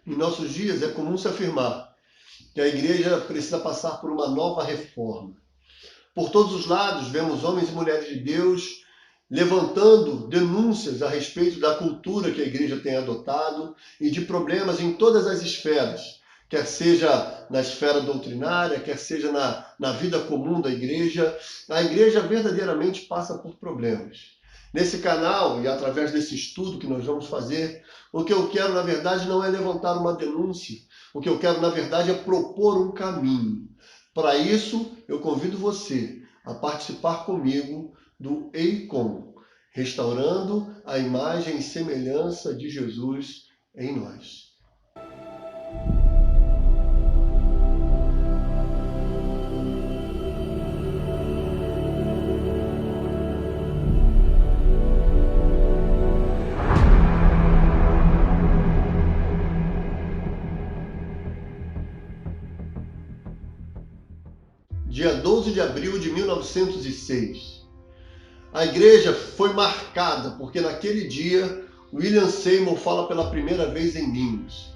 Em nossos dias é comum se afirmar que a igreja precisa passar por uma nova reforma. Por todos os lados, vemos homens e mulheres de Deus levantando denúncias a respeito da cultura que a igreja tem adotado e de problemas em todas as esferas, quer seja na esfera doutrinária, quer seja na vida comum da igreja. A igreja verdadeiramente passa por problemas. Nesse canal e através desse estudo que nós vamos fazer, o que eu quero, na verdade, não é levantar uma denúncia. O que eu quero, na verdade, é propor um caminho. Para isso, eu convido você a participar comigo do EICOM, restaurando a imagem e semelhança de Jesus em nós. Dia 12 de abril de 1906. A igreja foi marcada porque naquele dia William Seymour fala pela primeira vez em línguas.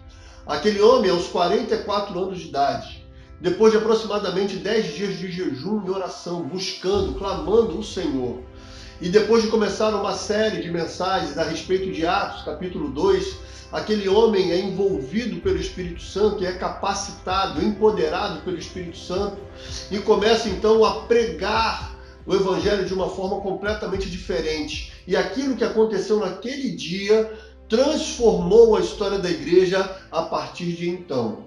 Aquele homem, aos 44 anos de idade, depois de aproximadamente 10 dias de jejum e oração, buscando, clamando o Senhor, e depois de começar uma série de mensagens a respeito de Atos, capítulo 2, aquele homem é envolvido pelo Espírito Santo e é capacitado, empoderado pelo Espírito Santo e começa então a pregar o Evangelho de uma forma completamente diferente. E aquilo que aconteceu naquele dia transformou a história da igreja a partir de então.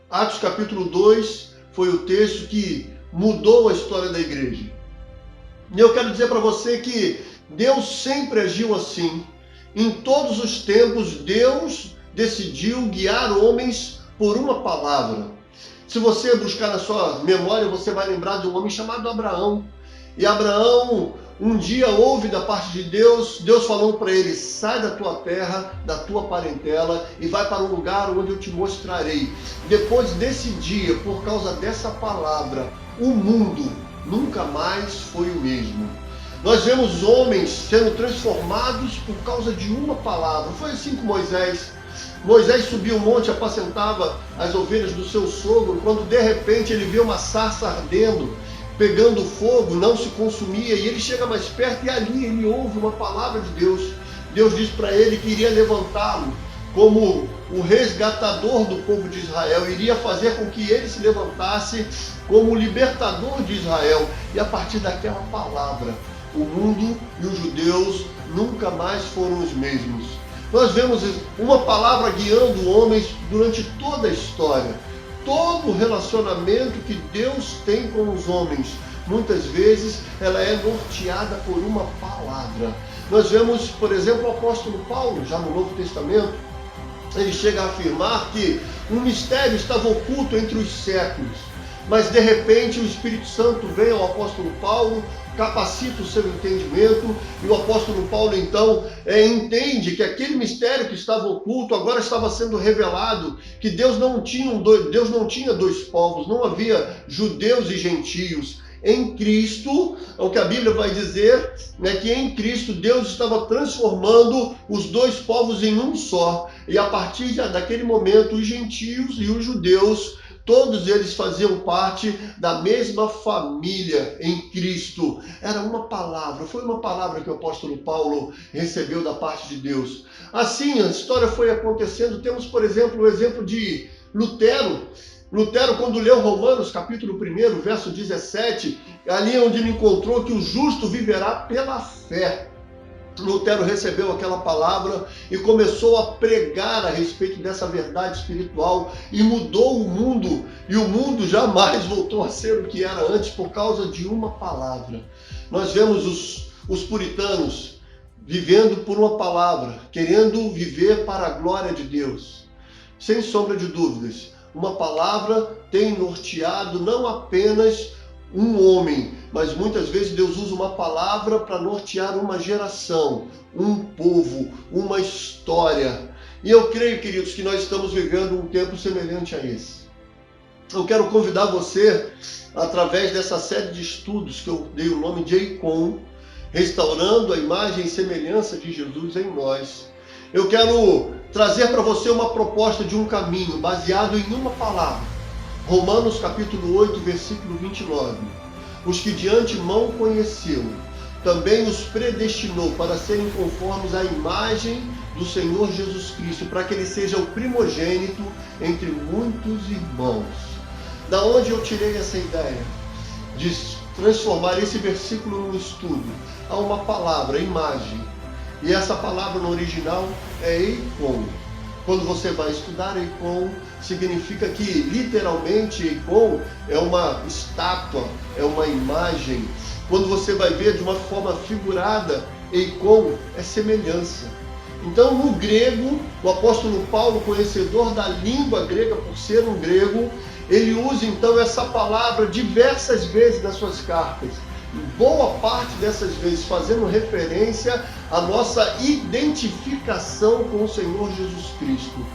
Atos capítulo 2 foi o texto que mudou a história da igreja. E eu quero dizer para você que Deus sempre agiu assim. Em todos os tempos, Deus decidiu guiar homens por uma palavra. Se você buscar na sua memória, você vai lembrar de um homem chamado Abraão. E Abraão, um dia ouve da parte de Deus, Deus falando para ele: sai da tua terra, da tua parentela e vai para um lugar onde eu te mostrarei. Depois desse dia, por causa dessa palavra, o mundo nunca mais foi o mesmo. Nós vemos homens sendo transformados por causa de uma palavra. Foi assim com Moisés. Moisés subiu o monte, apacentava as ovelhas do seu sogro, quando de repente ele vê uma sarça ardendo, pegando fogo, não se consumia, e ele chega mais perto e ali ele ouve uma palavra de Deus. Deus diz para ele que iria levantá-lo como o resgatador do povo de Israel, iria fazer com que ele se levantasse como o libertador de Israel. E a partir daquela palavra, o mundo e os judeus nunca mais foram os mesmos. Nós vemos uma palavra guiando homens durante toda a história. Todo relacionamento que Deus tem com os homens, muitas vezes ela é norteada por uma palavra. Nós vemos, por exemplo, o apóstolo Paulo, já no Novo Testamento, ele chega a afirmar que um mistério estava oculto entre os séculos, mas de repente o Espírito Santo vem ao apóstolo Paulo, capacita o seu entendimento, e o apóstolo Paulo então entende que aquele mistério que estava oculto agora estava sendo revelado, que Deus não tinha dois povos, não havia judeus e gentios. Em Cristo, o que a Bíblia vai dizer é que em Cristo Deus estava transformando os dois povos em um só. E a partir daquele momento, os gentios e os judeus, todos eles faziam parte da mesma família em Cristo. Era uma palavra, foi uma palavra que o apóstolo Paulo recebeu da parte de Deus. Assim, a história foi acontecendo. Temos, por exemplo, o exemplo de Lutero. Lutero, quando leu Romanos, capítulo 1, verso 17, ali onde ele encontrou que o justo viverá pela fé. Lutero recebeu aquela palavra e começou a pregar a respeito dessa verdade espiritual e mudou o mundo. E o mundo jamais voltou a ser o que era antes por causa de uma palavra. Nós vemos os puritanos vivendo por uma palavra, querendo viver para a glória de Deus. Sem sombra de dúvidas, uma palavra tem norteado não apenas um homem, mas muitas vezes Deus usa uma palavra para nortear uma geração, um povo, uma história. E eu creio, queridos, que nós estamos vivendo um tempo semelhante a esse. Eu quero convidar você, através dessa série de estudos que eu dei o nome de EICOM, restaurando a imagem e semelhança de Jesus em nós. Eu quero trazer para você uma proposta de um caminho baseado em uma palavra. Romanos capítulo 8, versículo 29. Os que de antemão conheceu, também os predestinou para serem conformes à imagem do Senhor Jesus Cristo, para que ele seja o primogênito entre muitos irmãos. Da onde eu tirei essa ideia? De transformar esse versículo no estudo a uma palavra, imagem. E essa palavra no original é eikon. Quando você vai estudar eikon, significa que literalmente eikon é uma estátua, é uma imagem. Quando você vai ver de uma forma figurada, eikon é semelhança. Então, no grego, o apóstolo Paulo, conhecedor da língua grega por ser um grego, ele usa então essa palavra diversas vezes nas suas cartas. Boa parte dessas vezes fazendo referência à nossa identificação com o Senhor Jesus Cristo.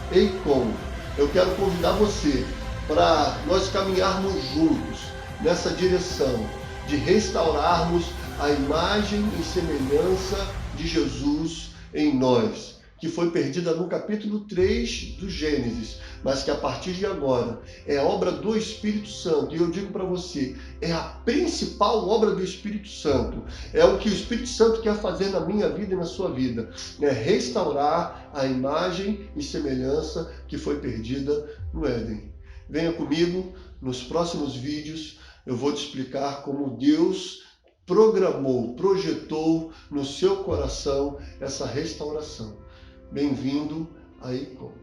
Eikon, eu quero convidar você para nós caminharmos juntos nessa direção de restaurarmos a imagem e semelhança de Jesus em nós, que foi perdida no capítulo 3 do Gênesis, mas que a partir de agora é obra do Espírito Santo. E eu digo para você, é a principal obra do Espírito Santo. É o que o Espírito Santo quer fazer na minha vida e na sua vida. É restaurar a imagem e semelhança que foi perdida no Éden. Venha comigo, nos próximos vídeos eu vou te explicar como Deus programou, projetou no seu coração essa restauração. Bem-vindo a eikon.